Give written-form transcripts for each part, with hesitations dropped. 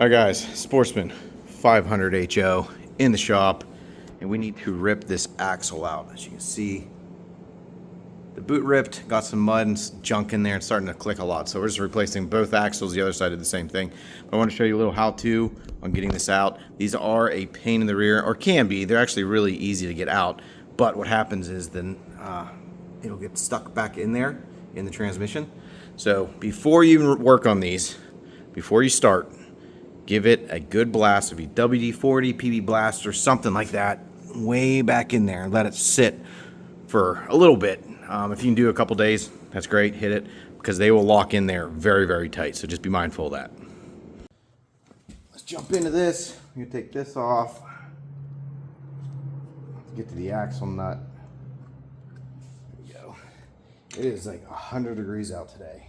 All right, guys, Sportsman 500 HO in the shop, and we need to rip this axle out. As you can see, the boot ripped, got some mud and junk in there. It's starting to click a lot, so we're just replacing both axles. The other side did the same thing. But I want to show you a little how-to on getting this out. These are a pain in the rear, or can be. They're actually really easy to get out, but what happens is then it'll get stuck back in there in the transmission. So before you even work on these, before you start, give it a good blast of a WD-40, PB blast, or something like that, way back in there, and let it sit for a little bit. If you can do a couple days, that's great. Hit it, because they will lock in there very, very tight. So just be mindful of that. Let's jump into this. I'm gonna take this off. Get to the axle nut. There we go. It is like 100 degrees out today.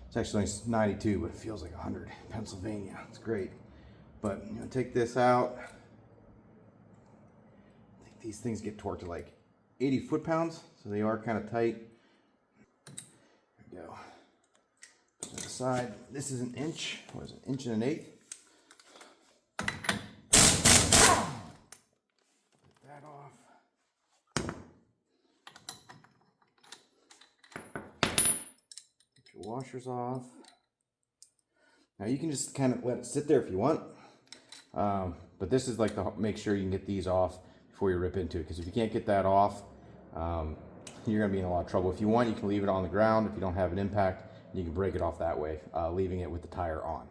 It's actually only 92, but it feels like 100 in Pennsylvania. It's great. But I'm gonna take this out. I think these things get torqued to like 80 foot-pounds, so they are kind of tight. There we go. Put that aside. This is an inch. What is it? Inch and an eighth. Put that off. Get your washers off. Now you can just kind of let it sit there if you want, but this is like to make sure you can get these off before you rip into it, because if you can't get that off, you're going to be in a lot of trouble. If you want, you can leave it on the ground. If you don't have an impact, you can break it off that way, leaving it with the tire on.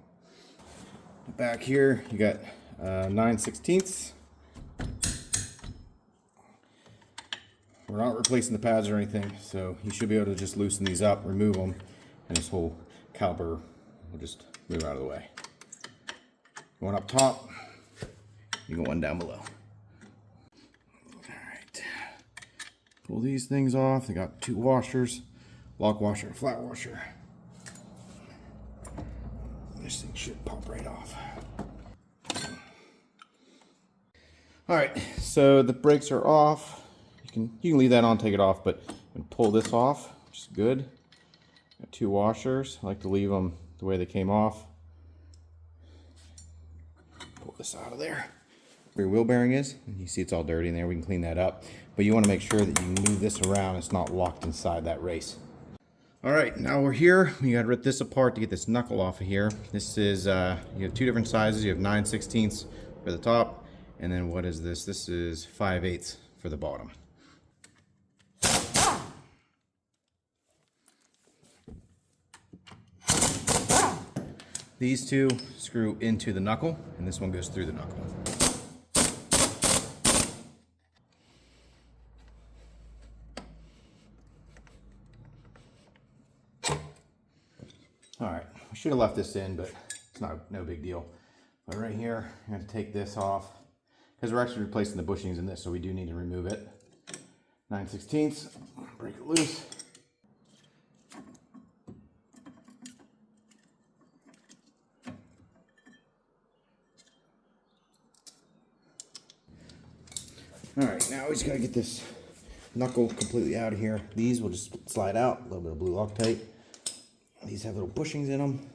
Back here, you got 9/16. We're not replacing the pads or anything, so you should be able to just loosen these up, remove them, and this whole caliper will just move out of the way. One up top, you got one down below. Alright, pull these things off. They got two washers, lock washer and flat washer. This thing should pop right off. Alright, so the brakes are off. You can leave that on, take it off, but pull this off, which is good. Got two washers. I like to leave them the way they came off. Pull this out of there. Where your wheel bearing is, you see it's all dirty in there. We can clean that up, but you want to make sure that you move this around. It's not locked inside that race. All right, now we're here. We got to rip this apart to get this knuckle off of here. This is you have two different sizes. You have 9/16 for the top, and then what is this? This is 5/8 for the bottom. These two screw into the knuckle, and this one goes through the knuckle. All right, I should have left this in, but it's no big deal. But right here, I'm going to take this off, because we're actually replacing the bushings in this, so we do need to remove it. 9/16, break it loose. All right, now we just gotta get this knuckle completely out of here. These will just slide out, a little bit of blue Loctite. These have little bushings in them.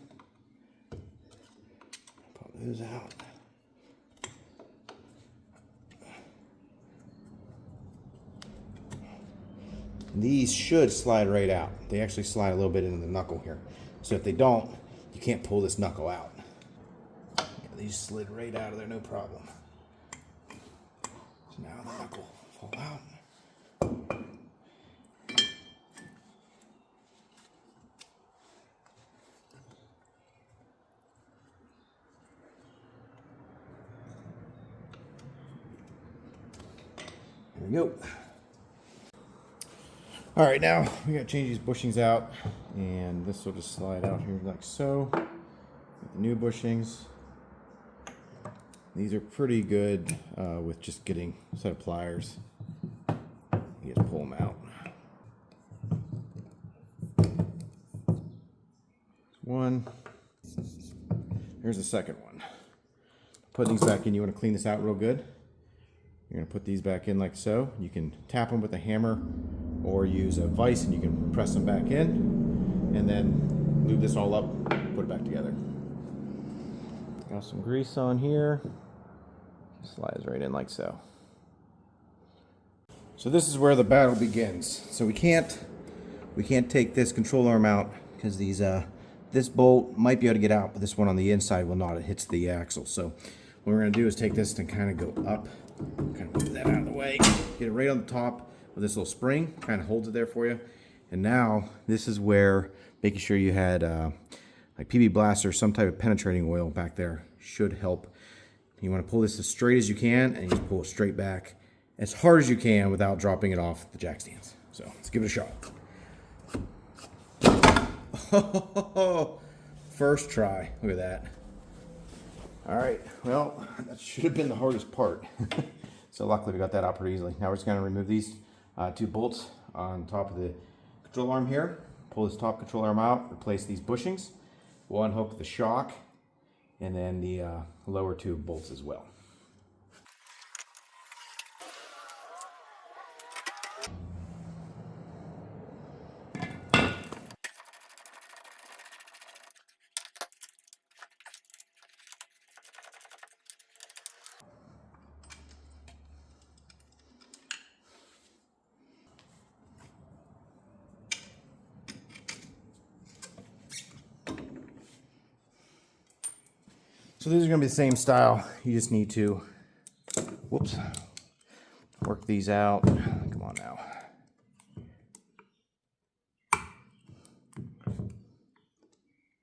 Pop those out. These should slide right out. They actually slide a little bit into the knuckle here. So if they don't, you can't pull this knuckle out. Yeah, these slid right out of there, no problem. So now the knuckle will fall out. There we go. All right, now we gotta change these bushings out, and this will just slide out here like so. Get the new bushings. These are pretty good with just getting a set of pliers. You just pull them out. One. Here's the second one. Put these back in. You want to clean this out real good. You're going to put these back in like so. You can tap them with a hammer or use a vise and you can press them back in. And then lube this all up, put it back together. Got some grease on here. Slides right in like so. So this is where the battle begins. So we can't take this control arm out because these this bolt might be able to get out, but this one on the inside will not. It hits the axle. So what we're going to do is take this and kind of go up, kind of move that out of the way, get it right on the top with this little spring, kind of holds it there for you. And now this is where making sure you had like PB Blast or some type of penetrating oil back there should help. You want to pull this as straight as you can, and you just pull it straight back as hard as you can without dropping it off the jack stands. So let's give it a shot. Oh, first try. Look at that. All right. Well, that should have been the hardest part. So luckily we got that out pretty easily. Now we're just going to remove these two bolts on top of the control arm here. Pull this top control arm out. Replace these bushings. We'll unhook the shock and then the lower two bolts as well. So these are going to be the same style. You just need to, whoops, work these out. Come on now.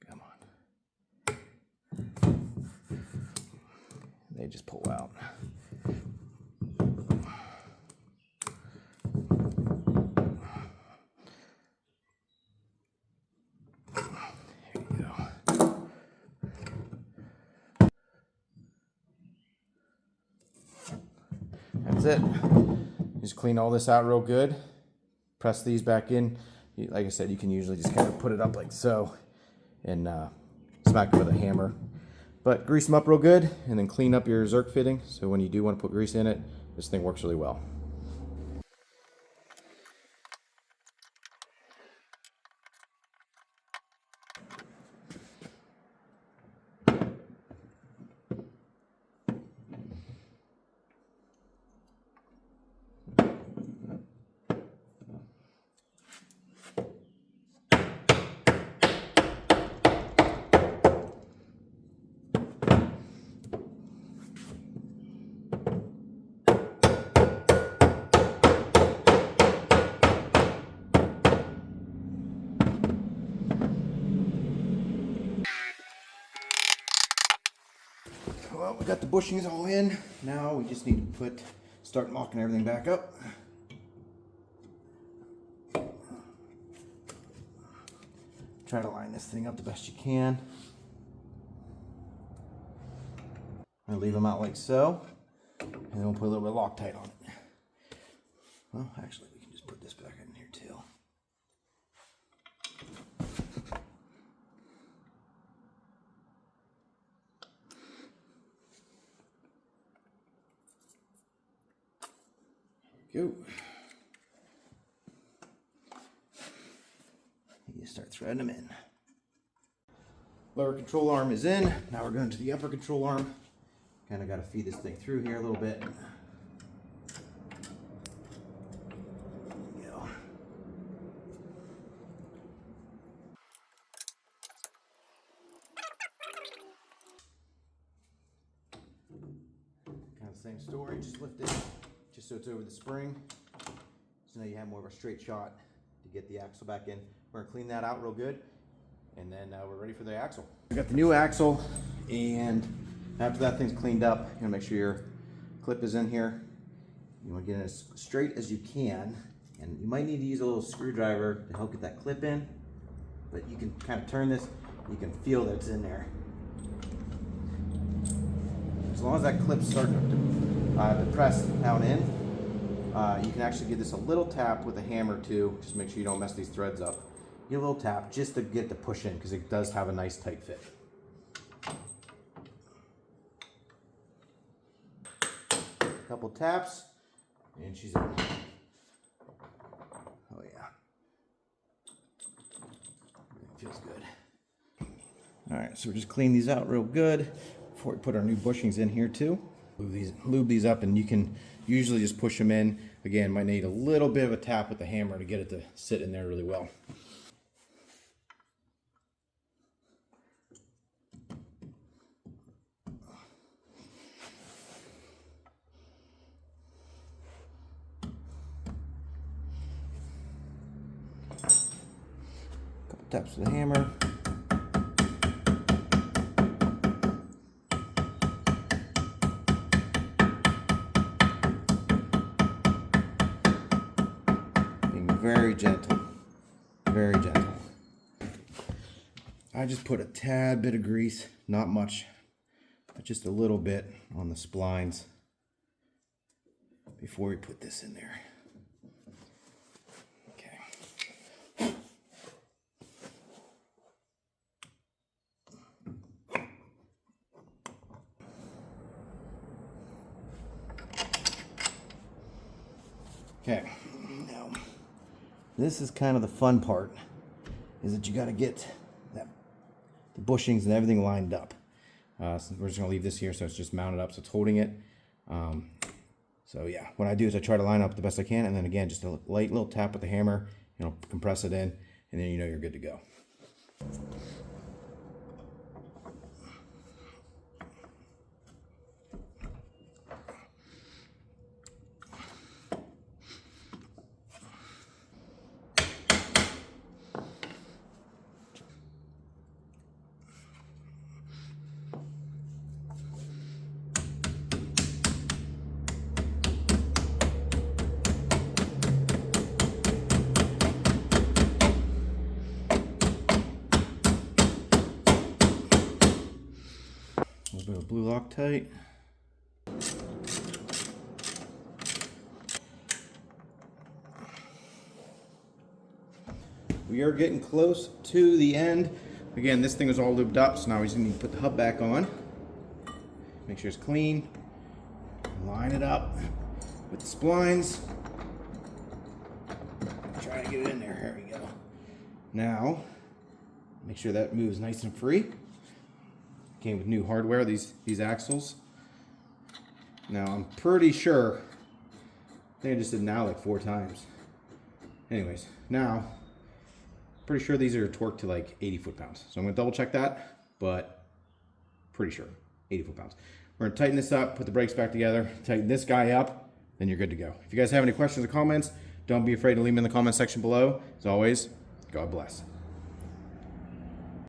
Come on. They just pull out. That's it. Just clean all this out real good. Press these back in. Like I said, you can usually just kind of put it up like so and smack it with a hammer. But grease them up real good and then clean up your Zerk fitting. So when you do want to put grease in it, this thing works really well. Well, we got the bushings all in. Now we just need to start locking everything back up. Try to line this thing up the best you can. I leave them out like so, and then we'll put a little bit of Loctite on it. Well, actually, we can just put this back in here too. Go. You start threading them in. Lower control arm is in. Now we're going to the upper control arm. Kind of got to feed this thing through here a little bit. There we go. Kind of the same story. Just lift it just so it's over the spring. So now you have more of a straight shot to get the axle back in. We're going to clean that out real good, and then we're ready for the axle. We got the new axle, and after that thing's cleaned up, you're going to make sure your clip is in here. You want to get it as straight as you can, and you might need to use a little screwdriver to help get that clip in, but you can kind of turn this, you can feel that it's in there. As long as that clip's starting to press down in, you can actually give this a little tap with a hammer too, just make sure you don't mess these threads up. Give a little tap just to get the push in, because it does have a nice tight fit. A couple taps, and she's in. Oh yeah. Feels good. All right, so we're just cleaning these out real good before we put our new bushings in here too. Lube these up, and you can usually just push them in. Again, might need a little bit of a tap with the hammer to get it to sit in there really well. Couple taps with the hammer. Very gentle, very gentle. I just put a tad bit of grease, not much, but just a little bit on the splines before we put this in there. Okay. Okay, now this is kind of the fun part, is that you got to get the bushings and everything lined up. So we're just going to leave this here so it's just mounted up, so it's holding it. So yeah, what I do is I try to line up the best I can, and then again, just a light little tap with the hammer, compress it in, and then you're good to go. A little bit of blue Loctite. We are getting close to the end. Again, this thing is all lubed up, so now we just need to put the hub back on. Make sure it's clean. Line it up with the splines. Try to get it in there. Here we go. Now, make sure that moves nice and free. Came with new hardware, these axles. Now I'm pretty sure, I think I just did now like 4 times. Anyways, now, pretty sure these are torqued to like 80 foot-pounds. So I'm gonna double check that, but pretty sure, 80 foot-pounds. We're gonna tighten this up, put the brakes back together, tighten this guy up, then you're good to go. If you guys have any questions or comments, don't be afraid to leave them in the comment section below. As always, God bless.